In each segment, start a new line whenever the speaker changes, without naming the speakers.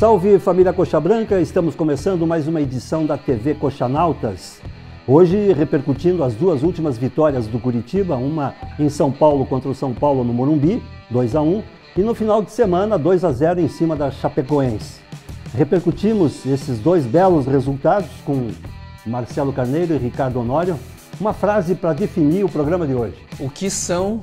salve família Coxa Branca, estamos começando mais uma edição da TV Coxanautas. Hoje repercutindo as duas últimas vitórias do Curitiba, uma em São Paulo contra o São Paulo no Morumbi, 2-1, e no final de semana 2-0 em cima da Chapecoense. Repercutimos esses dois belos resultados com Marcelo Carneiro e Ricardo Honório. Uma frase para definir o programa de hoje.
O que são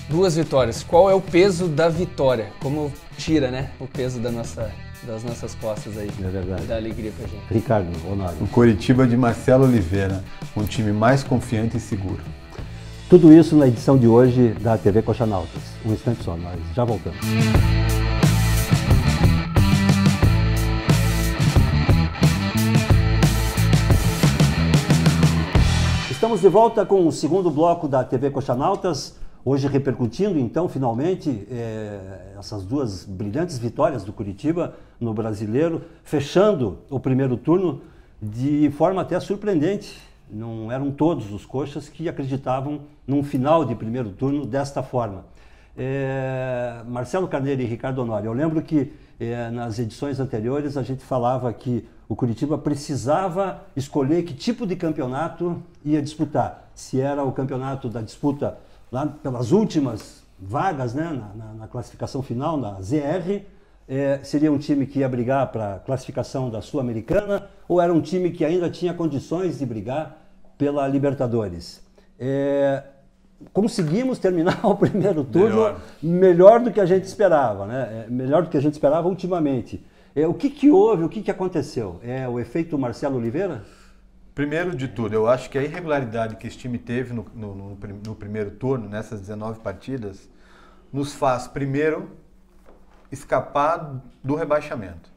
duas vitórias? Qual é o peso da vitória? Como tira, né, o peso das nossas costas aí.
É verdade.
Da alegria pra gente.
Ricardo Honório.
O Curitiba de Marcelo Oliveira, um time mais confiante e seguro.
Tudo isso na edição de hoje da TV Coxanautas. Um instante só, nós já voltamos. Estamos de volta com o segundo bloco da TV Coxanautas, hoje repercutindo então finalmente essas duas brilhantes vitórias do Curitiba no Brasileiro, fechando o primeiro turno de forma até surpreendente. Não eram todos os coxas que acreditavam num final de primeiro turno desta forma. Marcelo Carneiro e Ricardo Honório, eu lembro que nas edições anteriores a gente falava que o Curitiba precisava escolher que tipo de campeonato ia disputar. Se era o campeonato da disputa lá pelas últimas vagas, né, na classificação final, na ZR, seria um time que ia brigar para a classificação da Sul-Americana, ou era um time que ainda tinha condições de brigar pela Libertadores. Conseguimos terminar o primeiro turno melhor do que a gente esperava, né? Melhor do que a gente esperava ultimamente. O que houve, o que aconteceu? O efeito Marcelo Oliveira?
Primeiro de tudo, eu acho que a irregularidade que esse time teve no primeiro turno, nessas 19 partidas, nos faz, primeiro, escapar do rebaixamento.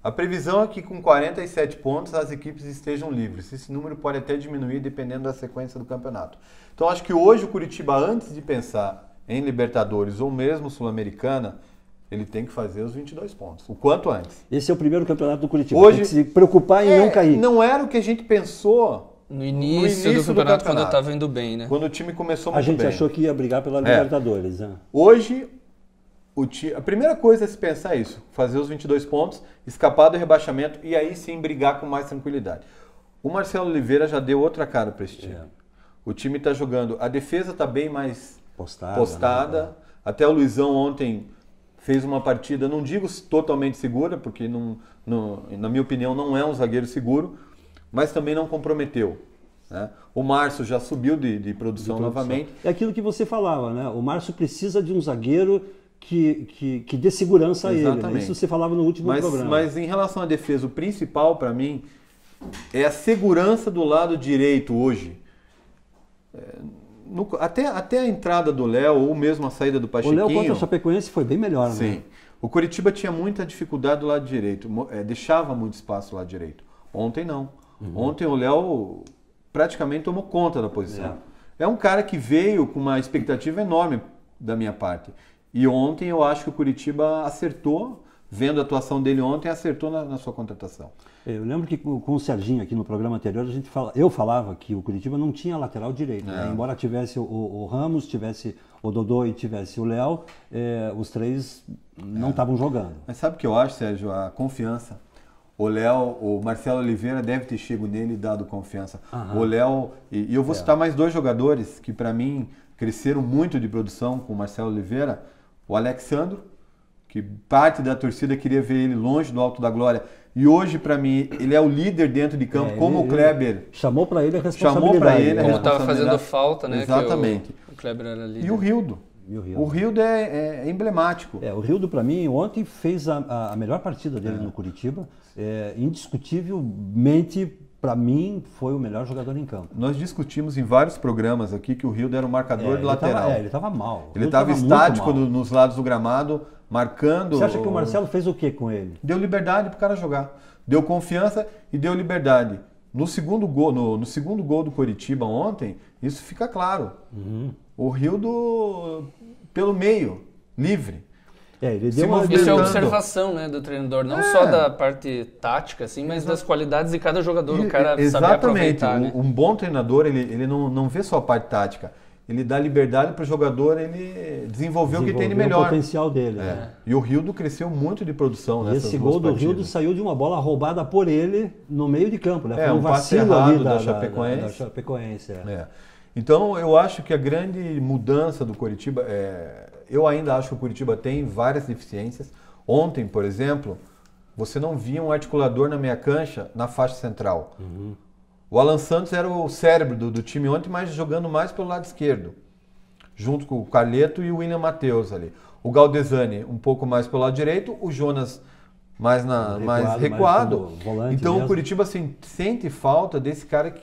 A previsão é que com 47 pontos as equipes estejam livres. Esse número pode até diminuir dependendo da sequência do campeonato. Então acho que hoje o Curitiba, antes de pensar em Libertadores ou mesmo Sul-Americana, ele tem que fazer os 22 pontos, o quanto antes.
Esse é o primeiro campeonato do Curitiba,
hoje,
tem que se preocupar em não cair.
Não era o que a gente pensou
no início do campeonato, quando estava indo bem, né?
Quando o time começou muito bem.
A gente achou que ia brigar pela Libertadores. Né?
Hoje, a primeira coisa a se pensar é isso, fazer os 22 pontos, escapar do rebaixamento e aí sim brigar com mais tranquilidade. O Marcelo Oliveira já deu outra cara para esse time. O time está jogando, a defesa está bem mais postada. Né? Até o Luizão ontem fez uma partida, não digo totalmente segura, porque na minha opinião não é um zagueiro seguro, mas também não comprometeu. Né? O Márcio já subiu de produção novamente.
É aquilo que você falava, né? O Márcio precisa de um zagueiro que dê segurança a ele. Né? Isso você falava no último programa.
Mas em relação à defesa, o principal para mim é a segurança do lado direito hoje. Até a entrada do Léo, ou mesmo a saída do Pachequinho...
O Léo contra a Chapecoense foi bem melhor, né?
Sim. O Curitiba tinha muita dificuldade do lado direito, deixava muito espaço do lado direito. Ontem não. Ontem o Léo praticamente tomou conta da posição. É um cara que veio com uma expectativa enorme da minha parte. E ontem eu acho que o Curitiba acertou, vendo a atuação dele ontem, acertou na sua contratação.
Eu lembro que com o Serginho aqui no programa anterior, eu falava que o Curitiba não tinha lateral direito. Né? Embora tivesse o Ramos, tivesse o Dodô e tivesse o Léo, os três não estavam jogando.
Mas sabe o que eu acho, Sérgio? A confiança. O Léo, o Marcelo Oliveira deve ter chego nele e dado confiança. O Léo, e eu vou citar mais dois jogadores que para mim cresceram muito de produção com o Marcelo Oliveira. O Alexandro, que parte da torcida queria ver ele longe do Alto da Glória. E hoje, para mim, ele é o líder dentro de campo, como o Kleber.
Chamou para ele a responsabilidade.
Como estava fazendo falta, né?
Exatamente.
Que o Kleber era líder.
E o Rildo. O Rildo é emblemático.
O Rildo, para mim, ontem fez a melhor partida dele no Curitiba. Indiscutivelmente, para mim, foi o melhor jogador em campo.
Nós discutimos em vários programas aqui que o Rildo era um marcador de lateral.
Ele estava mal.
Ele estava estático nos lados do gramado, marcando...
Você acha que o Marcelo fez o que com ele?
Deu liberdade para o cara jogar. Deu confiança e deu liberdade. No segundo gol do Coritiba ontem, isso fica claro. O Rildo pelo meio, livre.
Ele deu
Isso é observação, né, do treinador, não só da parte tática, assim, mas das qualidades de cada jogador, o cara saber aproveitar.
Um bom treinador, ele não vê só a parte tática. ele dá liberdade para o jogador ele desenvolver o que tem de melhor.
O potencial dele. Né?
E o Rildo cresceu muito de produção nessas
esse
duas
gol do
partidas.
Rildo saiu de uma bola roubada por ele no meio de campo. Né?
É,
Foi
um passe
vacilo
errado
ali
da Chapecoense. Então eu acho que a grande mudança do Coritiba, eu ainda acho que o Coritiba tem várias deficiências. Ontem, por exemplo, você não via um articulador na meia cancha na faixa central. O Alan Santos era o cérebro do time ontem, mas jogando mais pelo lado esquerdo, junto com o Carleto e o William Matheus ali. O Galdesani um pouco mais pelo lado direito, o Jonas mais recuado. Então mesmo. O Coritiba assim, sente falta desse cara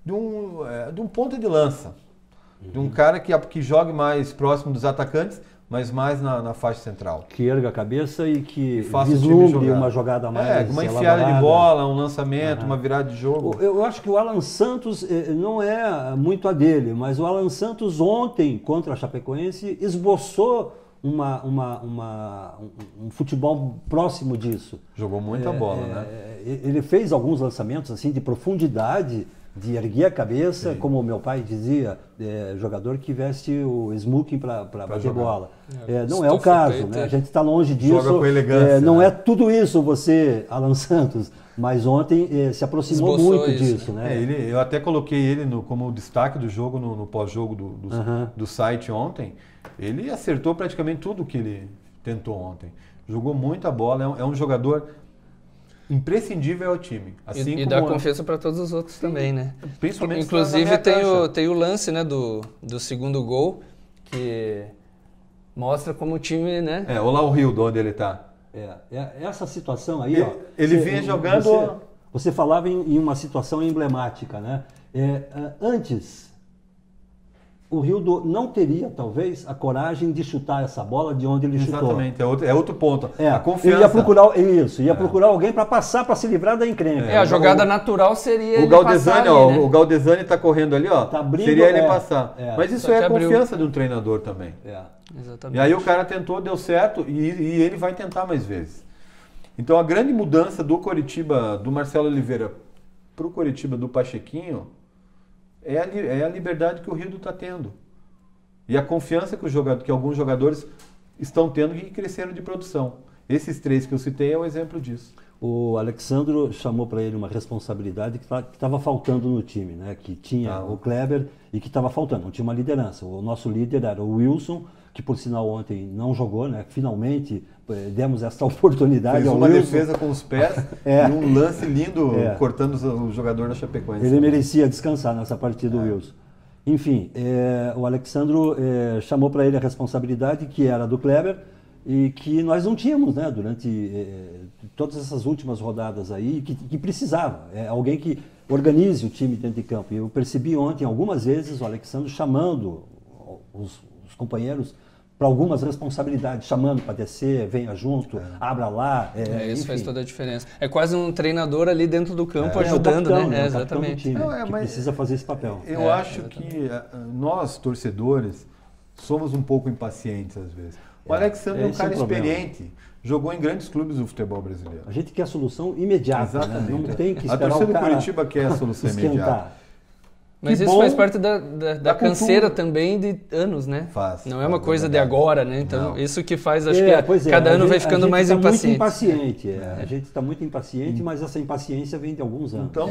de um ponta de lança, de um cara que jogue mais próximo dos atacantes, mas mais na faixa central.
Que erga a cabeça e que vislumbre uma jogada mais
uma enfiada de bola, um lançamento, uma virada de jogo.
Eu acho que o Alan Santos não é muito a dele, mas o Alan Santos ontem, contra a Chapecoense, esboçou um futebol próximo disso.
Jogou muita bola, né?
Ele fez alguns lançamentos assim de profundidade, de erguer a cabeça, como o meu pai dizia, jogador que veste o smoking para bater bola. Não é o caso, né? A gente está longe disso.
Joga com elegância.
Não é tudo isso você, Alan Santos, mas ontem se aproximou muito disso. Né?
Eu até coloquei ele como destaque do jogo no pós-jogo do site ontem. Ele acertou praticamente tudo que ele tentou ontem. Jogou muita bola, é um jogador imprescindível ao time. Assim
e dá confiança para todos os outros também, né?
Principalmente
inclusive tem o lance, né, do segundo gol, que mostra como o time, né?
Olha lá o Rildo, onde ele está.
Essa situação aí,
ele vinha jogando...
Você falava em uma situação emblemática, né? Antes, o Rildo não teria, talvez, a coragem de chutar essa bola de onde ele chutou.
Exatamente, é outro ponto. A confiança.
Ele ia procurar alguém para passar, para se livrar da encrenca.
A jogada natural seria
o Galdesani, né? O Galdesani está correndo ali, seria ele passar. Mas isso é a confiança de um treinador também.
Exatamente.
E aí o cara tentou, deu certo, e ele vai tentar mais vezes. Então a grande mudança do Coritiba, do Marcelo Oliveira, para o Coritiba do Pachequinho, é a liberdade que o Rildo está tendo. E a confiança que alguns jogadores estão tendo e cresceram de produção. Esses três que eu citei é um exemplo disso.
O Alexandro chamou para ele uma responsabilidade que estava faltando no time, né? Que tinha o Kleber e que estava faltando, não tinha uma liderança. O nosso líder era o Wilson, que por sinal ontem não jogou, né? Finalmente demos essa oportunidade ao Wilson.
Fez uma defesa com os pés e um lance lindo cortando o jogador da Chapecoense.
Ele merecia descansar nessa partida, o Wilson. Enfim, o Alexandro chamou para ele a responsabilidade que era do Kleber e que nós não tínhamos, né? Durante todas essas últimas rodadas aí, que precisava. Alguém que organize o time dentro de campo. E eu percebi ontem, algumas vezes, o Alexandro chamando os companheiros para algumas responsabilidades, chamando para descer, venha junto, abra lá.
Isso faz toda a diferença. É quase um treinador ali dentro do campo ajudando,
capitão,
né?
Exatamente. Time, que precisa fazer esse papel.
Eu acho que nós, torcedores, somos um pouco impacientes às vezes. O Alexandre é um cara experiente, jogou em grandes clubes do futebol brasileiro.
A gente quer a solução imediata. Exatamente. Né? Não tem que esperar
a torcida do Coritiba quer a solução imediata.
Mas isso faz parte da canseira também de anos, né? Não é uma coisa de agora, né? Então, isso que faz, acho que cada ano vai ficando mais impaciente.
A gente está muito impaciente, mas essa impaciência vem de alguns anos.
Então,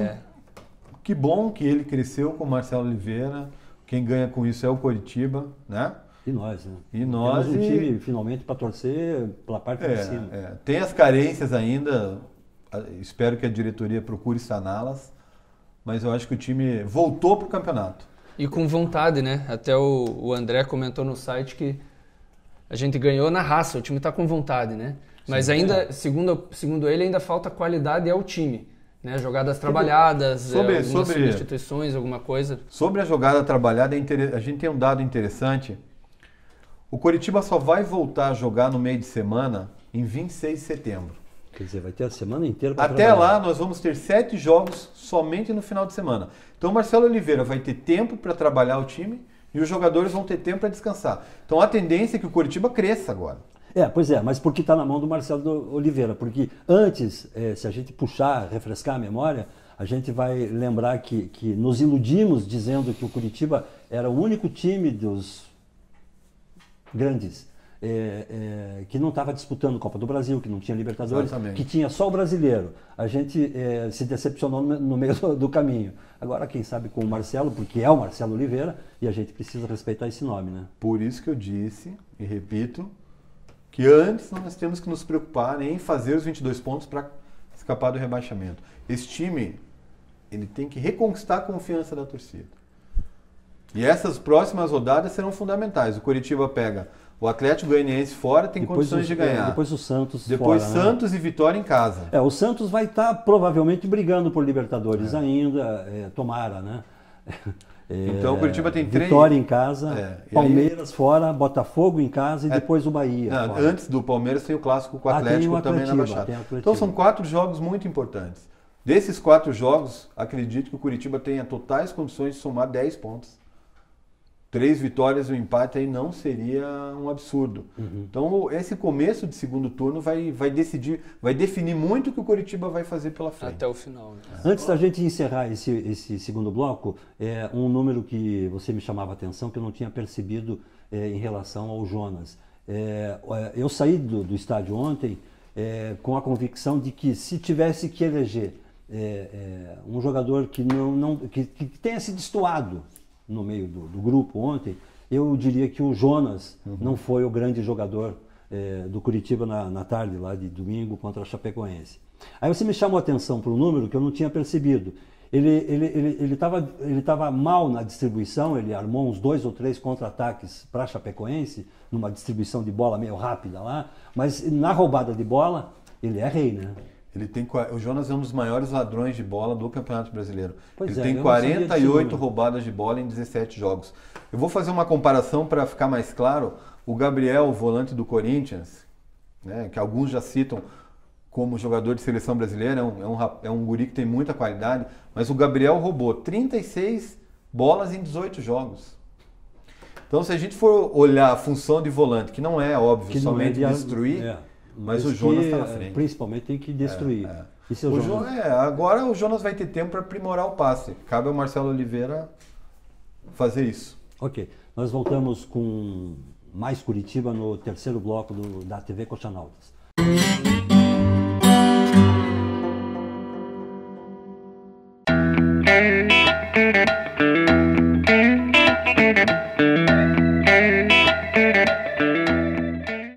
que bom que ele cresceu com o Marcelo Oliveira. Quem ganha com isso é o Coritiba, né?
E nós, né?
E nós.
Temos um time, finalmente, para torcer pela parte de cima.
Tem as carências ainda. Espero que a diretoria procure saná-las. Mas eu acho que o time voltou para o campeonato.
E com vontade, né? Até o André comentou no site que a gente ganhou na raça, o time está com vontade, né? Mas ainda, segundo ele, ainda falta qualidade ao time. Né? Jogadas trabalhadas, algumas substituições, alguma coisa.
Sobre a jogada trabalhada, a gente tem um dado interessante. O Coritiba só vai voltar a jogar no meio de semana em 26 de setembro.
Quer dizer, vai ter a semana inteira para
trabalhar. Até lá, nós vamos ter 7 jogos somente no final de semana. Então, o Marcelo Oliveira vai ter tempo para trabalhar o time e os jogadores vão ter tempo para descansar. Então, a tendência é que o Coritiba cresça agora.
Pois é, mas porque está na mão do Marcelo Oliveira. Porque antes, se a gente refrescar a memória, A gente vai lembrar que nos iludimos dizendo que o Curitiba era o único time dos grandes que não estava disputando Copa do Brasil, que não tinha Libertadores,
Exatamente.
que tinha só o brasileiro. A gente se decepcionou no meio do caminho. Agora, quem sabe com o Marcelo, porque é o Marcelo Oliveira, e a gente precisa respeitar esse nome, né?
Por isso que eu disse, e repito, que antes nós temos que nos preocupar em fazer os 22 pontos para escapar do rebaixamento. Esse time, ele tem que reconquistar a confiança da torcida. E essas próximas rodadas serão fundamentais. O Curitiba pega o Atlético Goianiense fora, tem condições de ganhar.
Depois o Santos
Depois
fora,
Santos, né? E Vitória em casa.
O Santos vai estar provavelmente brigando por Libertadores ainda, tomara, né?
Então o Curitiba tem
Vitória em casa, Palmeiras fora, Botafogo em casa e depois o Bahia.
Antes do Palmeiras tem o clássico com o Atlético também na Baixada. Então são 4 jogos muito importantes. Desses 4 jogos, acredito que o Curitiba tenha totais condições de somar 10 pontos. 3 vitórias e um empate aí não seria um absurdo. Então esse começo de segundo turno vai definir muito o que o Curitiba vai fazer pela frente.
Até o final. Né?
Antes da gente encerrar esse segundo bloco, um número que você me chamava a atenção, que eu não tinha percebido em relação ao Jonas. Eu saí do estádio ontem com a convicção de que se tivesse que eleger um jogador que tenha se destoado no meio do grupo ontem, eu diria que o Jonas não foi o grande jogador do Curitiba na tarde lá de domingo contra a Chapecoense. Aí você me chamou a atenção para um número que eu não tinha percebido. Ele estava mal na distribuição, ele armou uns 2 ou 3 contra-ataques para a Chapecoense, numa distribuição de bola meio rápida lá, mas na roubada de bola, ele é rei, né?
O Jonas é um dos maiores ladrões de bola do Campeonato Brasileiro. Ele tem
eu
48 roubadas de bola em 17 jogos. Eu vou fazer uma comparação para ficar mais claro. O Gabriel, o volante do Corinthians, né, que alguns já citam como jogador de seleção brasileira, é um guri que tem muita qualidade, mas o Gabriel roubou 36 bolas em 18 jogos. Então, se a gente for olhar a função de volante, que não é óbvio, que somente destruir... Mas o Jonas está na frente.
Principalmente tem que destruir.
Agora o Jonas vai ter tempo para aprimorar o passe. Cabe ao Marcelo Oliveira fazer isso.
Ok. Nós voltamos com mais Curitiba no terceiro bloco da TV Coxanautas.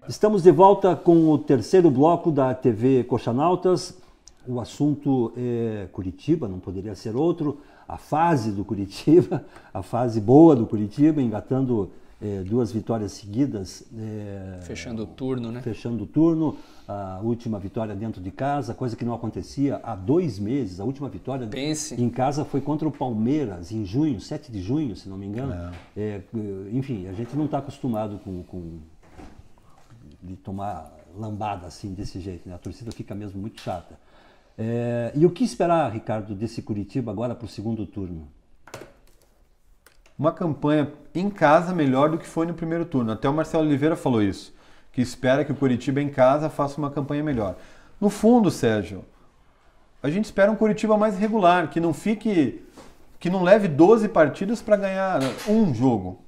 Estamos de volta com o terceiro bloco da TV Coxanautas. O assunto é Curitiba, não poderia ser outro. A fase do Curitiba, a fase boa do Curitiba, engatando 2 vitórias seguidas.
Fechando o turno, né?
Fechando o turno. A última vitória dentro de casa, coisa que não acontecia há 2 meses. A última vitória em casa foi contra o Palmeiras, em junho, 7 de junho, se não me engano. Enfim, a gente não está acostumado de tomar lambada assim, desse jeito, né? A torcida fica mesmo muito chata. E o que esperar, Ricardo, desse Curitiba agora para o segundo turno?
Uma campanha em casa melhor do que foi no primeiro turno. Até o Marcelo Oliveira falou isso, que espera que o Curitiba em casa faça uma campanha melhor. No fundo, Sérgio, a gente espera um Curitiba mais regular, que não leve 12 partidas para ganhar um jogo.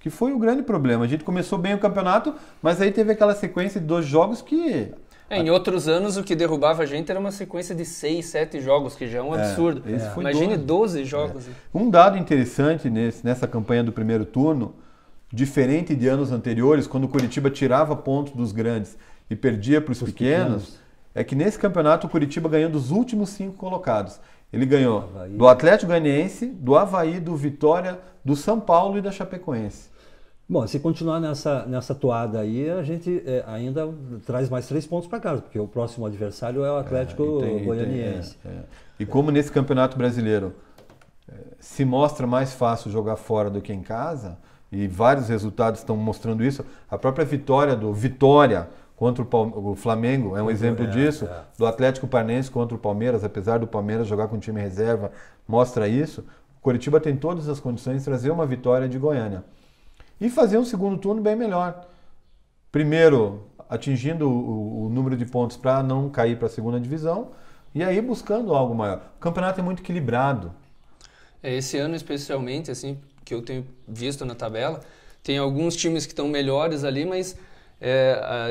Que foi o grande problema. A gente começou bem o campeonato, mas aí teve aquela sequência de 2 jogos que...
em outros anos, o que derrubava a gente era uma sequência de 6, 7 jogos, que já é um absurdo. Imagine 12 jogos.
Um dado interessante nessa campanha do primeiro turno, diferente de anos anteriores, quando o Curitiba tirava pontos dos grandes e perdia para os pequenos, é que nesse campeonato o Curitiba ganhou dos últimos 5 colocados. Ele ganhou do Atlético Goianiense, do Avaí, do Vitória, do São Paulo e da Chapecoense.
Bom, se continuar nessa toada aí, a gente ainda traz mais 3 pontos para casa, porque o próximo adversário é o Atlético Goianiense.
E como nesse Campeonato Brasileiro se mostra mais fácil jogar fora do que em casa, e vários resultados estão mostrando isso, a própria vitória do Vitória contra o Flamengo é um exemplo disso, do Atlético Paranaense contra o Palmeiras, apesar do Palmeiras jogar com time reserva, mostra isso. O Curitiba tem todas as condições de trazer uma vitória de Goiânia. E fazer um segundo turno bem melhor. Primeiro, atingindo o número de pontos para não cair para a segunda divisão. e aí buscando algo maior. O campeonato é muito equilibrado.
Esse ano especialmente, assim, que eu tenho visto na tabela, tem alguns times que estão melhores ali, mas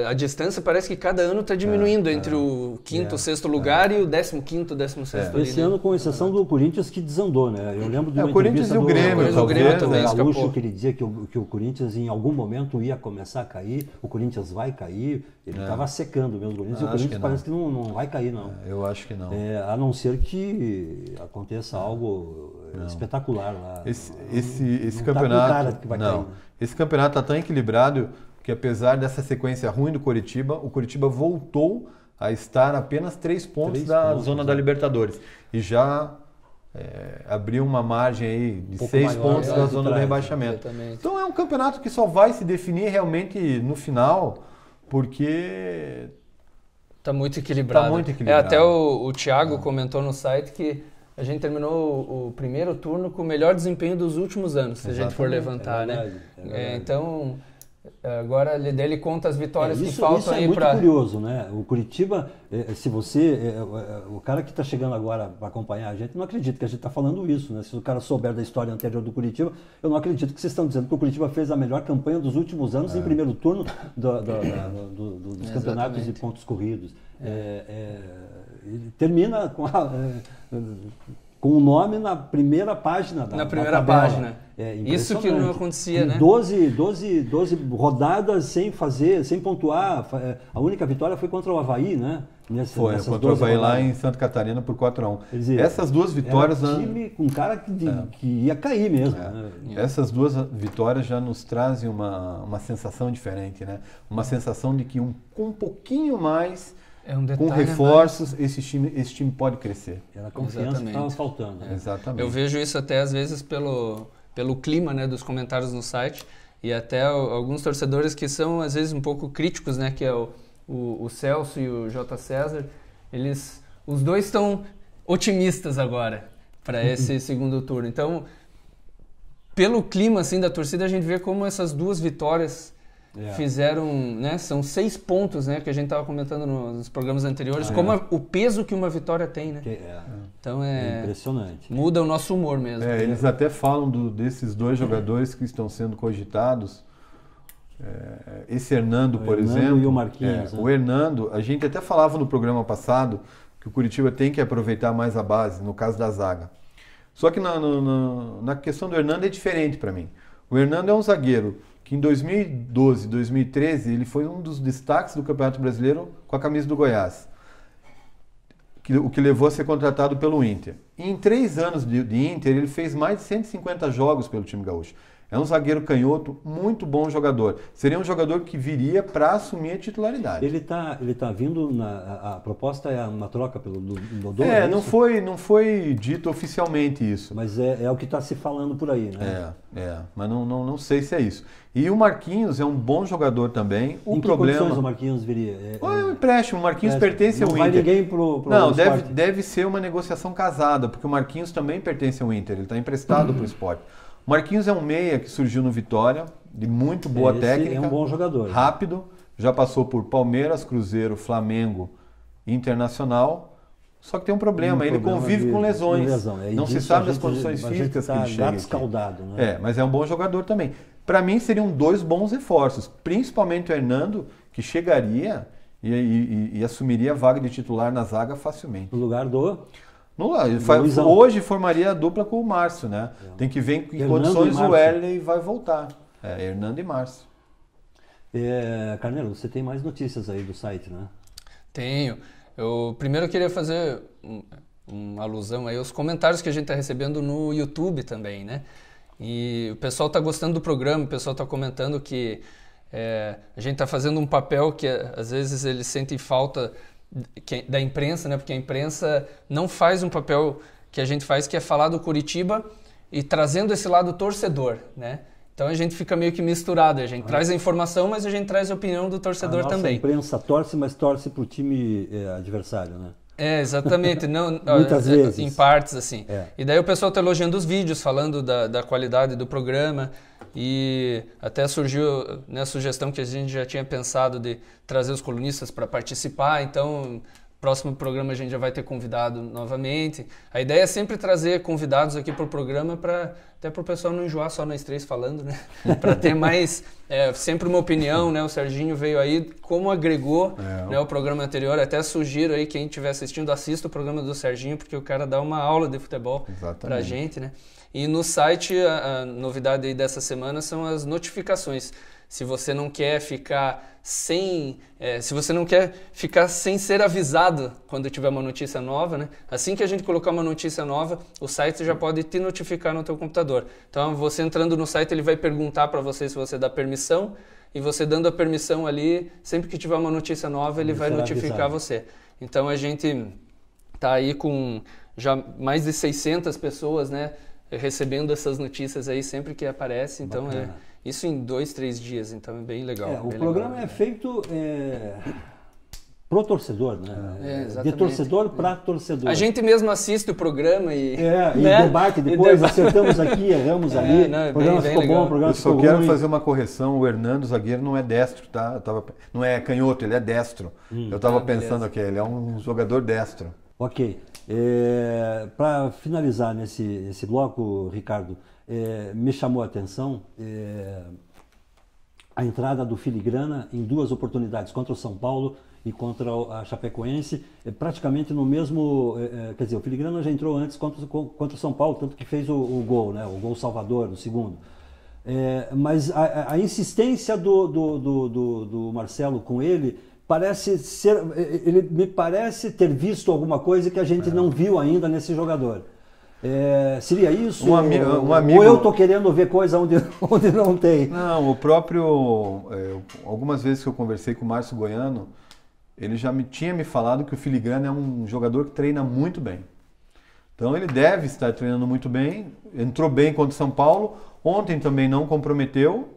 a distância parece que cada ano está diminuindo entre o quinto, sexto lugar e o 15º, 16º ali.
Esse ano, com exceção do Corinthians, que desandou, né? Eu lembro de uma
o Corinthians
entrevista
e o Grêmio,
do
Grêmio também
Gaúcho,
escapou.
que ele dizia que o Corinthians em algum momento ia começar a cair, o Corinthians vai cair, ele estava secando mesmo o Corinthians, e o Corinthians parece que não vai cair, não.
Eu acho que não.
A não ser que aconteça algo espetacular lá.
Esse
não
campeonato,
tá com cara que vai cair.
Esse campeonato está tão equilibrado que, apesar dessa sequência ruim do Coritiba, o Coritiba voltou a estar a apenas 3 pontos da zona da Libertadores e já abriu uma margem aí de 6 pontos da zona do rebaixamento.
Exatamente.
Então é um campeonato que só vai se definir realmente no final, porque
Tá muito equilibrado.
Tá muito equilibrado.
Até o Thiago comentou no site que a gente terminou o primeiro turno com o melhor desempenho dos últimos anos, se a gente for levantar,
verdade,
né? Então, agora ele conta as vitórias que
Isso
faltam
é
aí
muito
para...
curioso, né? O Curitiba, se você... o cara que está chegando agora para acompanhar a gente, não acredita que a gente está falando isso, né? Se o cara souber da história anterior do Curitiba, eu não acredito que vocês estão dizendo que o Curitiba fez a melhor campanha dos últimos anos em primeiro turno dos campeonatos de pontos corridos. Ele termina com o nome na primeira página da
primeira
tabela.
página. Isso que não acontecia, né?
12 rodadas sem pontuar. A única vitória foi contra o Avaí, né?
Foi contra o Avaí lá em Santa Catarina por 4-1. Essas duas vitórias...
Era um time com cara que ia cair mesmo. Né?
Essas duas vitórias já nos trazem uma sensação diferente, né? Uma sensação de que com um pouquinho mais... com reforços, esse time pode crescer.
Era a confiança que estava faltando. Né?
Exatamente.
Eu vejo isso até às vezes pelo clima, né, dos comentários no site, e até alguns torcedores que são às vezes um pouco críticos, né, que é o Celso e o J. César, os dois estão otimistas agora para esse segundo turno. Então, pelo clima assim da torcida, a gente vê como essas duas vitórias fizeram, né? São 6 pontos, né? Que a gente estava comentando nos programas anteriores, como o peso que uma vitória tem, né? Então
é impressionante.
Muda o nosso humor mesmo.
Eles até falam desses dois jogadores que estão sendo cogitados. Esse Hernando, por exemplo.
E o Marquinhos.
O Hernando, a gente até falava no programa passado que o Curitiba tem que aproveitar mais a base, no caso da zaga. Só que na questão do Hernando é diferente para mim. O Hernando é um zagueiro que em 2012, 2013, ele foi um dos destaques do Campeonato Brasileiro com a camisa do Goiás, o que levou a ser contratado pelo Inter. E em 3 anos de Inter, ele fez mais de 150 jogos pelo time gaúcho. É um zagueiro canhoto, muito bom jogador. Seria um jogador que viria para assumir a titularidade.
Ele tá vindo, a proposta é uma troca pelo Dodô?
Não foi dito oficialmente isso.
Mas é o que está se falando por aí, né?
Mas não sei se é isso. E o Marquinhos é um bom jogador também.
Em que condições o Marquinhos viria?
É um empréstimo. O Marquinhos pertence ao Inter.
Não vai ninguém pro
Não,
Sport.
deve ser uma negociação casada, porque o Marquinhos também pertence ao Inter. Ele está emprestado para o Sport. O Marquinhos é um meia que surgiu no Vitória, de muito boa técnica.
É um bom jogador.
Rápido, já passou por Palmeiras, Cruzeiro, Flamengo, Internacional. Só que tem um problema, ele convive com lesões. Não se sabe das condições físicas que ele chega.
Escaldado, né?
Mas é um bom jogador também. Para mim seriam 2 bons reforços, principalmente o Hernando, que chegaria e assumiria a vaga de titular na zaga facilmente.
No lugar do...
Hoje formaria a dupla com o Márcio, né? Tem que ver em que condições o Erley vai voltar. Hernando e Márcio.
Carneiro, você tem mais notícias aí do site, né?
Tenho. Eu primeiro queria fazer uma alusão aí aos comentários que a gente está recebendo no YouTube também, né? E o pessoal está gostando do programa, o pessoal está comentando que a gente está fazendo um papel que às vezes eles sentem falta da imprensa, né? Porque a imprensa não faz um papel que a gente faz, que é falar do Curitiba e trazendo esse lado torcedor, né? Então a gente fica meio que misturado, a gente traz a informação, mas a gente traz a opinião do torcedor também.
A imprensa torce, mas torce para o time adversário, né?
Exatamente, não,
muitas vezes.
Em partes, assim. E daí o pessoal está elogiando os vídeos, falando da qualidade do programa, e até surgiu, né, a sugestão que a gente já tinha pensado de trazer os colunistas para participar, então Próximo programa a gente já vai ter convidado novamente. A ideia é sempre trazer convidados aqui para o programa, até para o pessoal não enjoar só nós três falando, né? Para ter mais, sempre uma opinião, né? O Serginho veio aí, como agregou né, o programa anterior. Até sugiro aí, quem estiver assistindo, assista o programa do Serginho, porque o cara dá uma aula de futebol para a gente, né? E no site, a novidade aí dessa semana são as notificações. Se você não quer ficar sem ser avisado quando tiver uma notícia nova, né? Assim que a gente colocar uma notícia nova, o site já pode te notificar no teu computador. Então, você entrando no site, ele vai perguntar para você se você dá permissão, e você dando a permissão ali, sempre que tiver uma notícia nova, ele vai notificar você. Então, a gente tá aí com já mais de 600 pessoas, né, recebendo essas notícias aí sempre que aparece. Então, isso em 2, 3 dias, então é bem legal.
O
bem
programa
legal,
é feito pro torcedor, né? De torcedor para torcedor.
A gente mesmo assiste o programa e...
e debate depois, acertamos aqui, erramos ali, o programa ficou bom, o programa ficou ruim.
Eu só quero fazer uma correção, o Hernando, zagueiro, não é destro, tá? Não é canhoto, ele é destro. Eu estava pensando aqui, ele é um jogador destro.
Ok. Para finalizar nesse bloco, Ricardo, me chamou a atenção a entrada do Filigrana em 2 oportunidades, contra o São Paulo e contra a Chapecoense, praticamente no mesmo... quer dizer, o Filigrana já entrou antes contra o São Paulo, tanto que fez o gol, né? O gol salvador, o segundo. Mas a insistência do Marcelo com ele me parece ter visto alguma coisa que a gente não viu ainda nesse jogador. Seria isso?
Um amigo...
Ou eu estou querendo ver coisa onde não tem?
Não, o próprio... algumas vezes que eu conversei com o Márcio Goiano, ele já tinha me falado que o Filigrana é um jogador que treina muito bem. Então ele deve estar treinando muito bem, entrou bem contra o São Paulo, ontem também não comprometeu.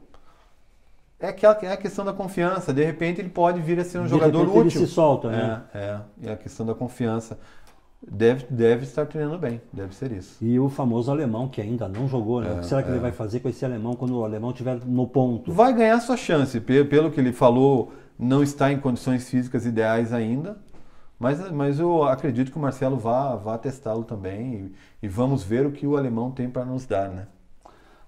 É a questão da confiança, de repente ele pode vir a ser um jogador útil.
Ele se solta, né?
É a questão da confiança. Deve estar treinando bem, deve ser isso.
E o famoso alemão, que ainda não jogou, né? O que será que ele vai fazer com esse alemão quando o alemão estiver no ponto?
Vai ganhar sua chance, pelo que ele falou, não está em condições físicas ideais ainda, mas eu acredito que o Marcelo vá testá-lo também e vamos ver o que o alemão tem para nos dar, né?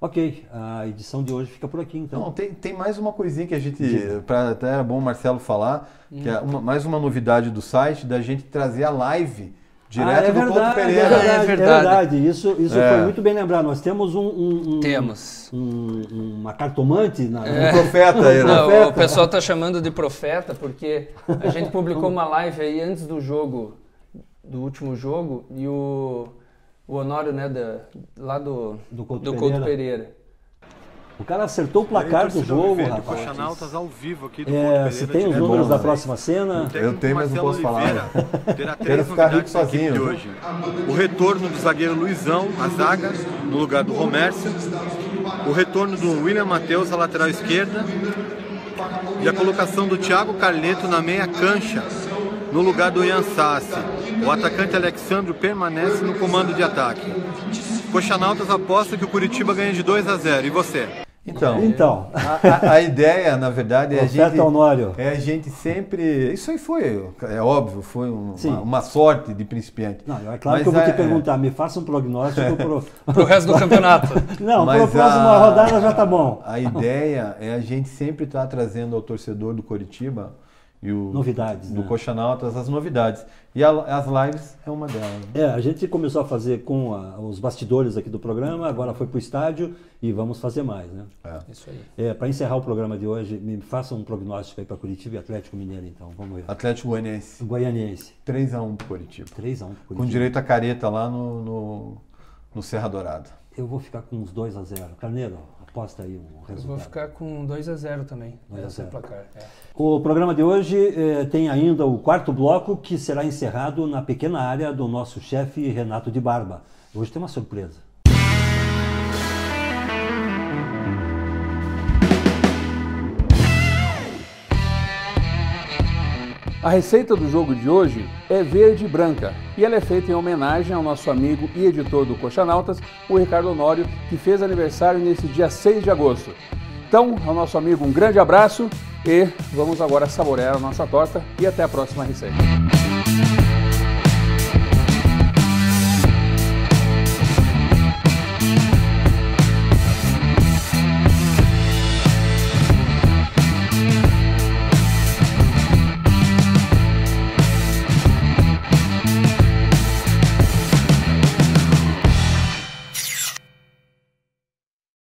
Ok, a edição de hoje fica por aqui, então.
Não, tem mais uma coisinha que a gente, até era bom o Marcelo falar, que é mais uma novidade do site, da gente trazer a live direto do Couto Pereira.
É verdade. Isso foi muito bem lembrado. Nós temos uma cartomante
um profeta aí, né?
Não, o pessoal está chamando de profeta porque a gente publicou uma live aí antes do último jogo, e o Honório, né, lá do Couto Pereira.
O cara acertou o placar do jogo, rapaz.
Coxanautas ao vivo aqui do Couto Pereira.
Você tem os números da próxima cena?
Eu tenho, mas não posso falar. Quero ficar rico sozinho. Hoje. O retorno do zagueiro Luizão, a zaga, no lugar do Romércio. O retorno do William Matheus, a lateral esquerda. E a colocação do Thiago Carleto na meia cancha, no lugar do Ian Sassi. O atacante Alexandro permanece no comando de ataque. Coxanautas aposta que o Curitiba ganha de 2-0. E você?
Então.
A ideia, na verdade,
é
a gente sempre... Isso aí é óbvio, foi uma sorte de principiante.
Não, é claro que eu vou te perguntar, me faça um prognóstico
pro resto do campeonato.
Não, para a próxima rodada já tá bom.
A ideia é a gente sempre estar trazendo ao torcedor do Curitiba e
novidades,
do Coxanautas, as novidades. E as lives é uma delas.
A gente começou a fazer com os bastidores aqui do programa, agora foi para o estádio e vamos fazer mais, né?
Isso aí.
Para encerrar o programa de hoje, me faça um prognóstico aí para Curitiba e Atlético Mineiro, então. Vamos ver.
Atlético Goianiense. 3-1 para Curitiba.
3-1 para Curitiba.
Com direito a careta lá no Serra Dourada.
Eu vou ficar com uns 2-0. Carneiro, aposta aí um resultado.
Eu vou ficar com 2-0 também. 2-0 placar.
O programa de hoje tem ainda o 4º bloco, que será encerrado na pequena área do nosso chefe Renato de Barba. Hoje tem uma surpresa.
A receita do jogo de hoje é verde e branca e ela é feita em homenagem ao nosso amigo e editor do Coxanautas, o Ricardo Honório, que fez aniversário nesse dia 6 de agosto. Então, ao nosso amigo, um grande abraço e vamos agora saborear a nossa torta e até a próxima receita.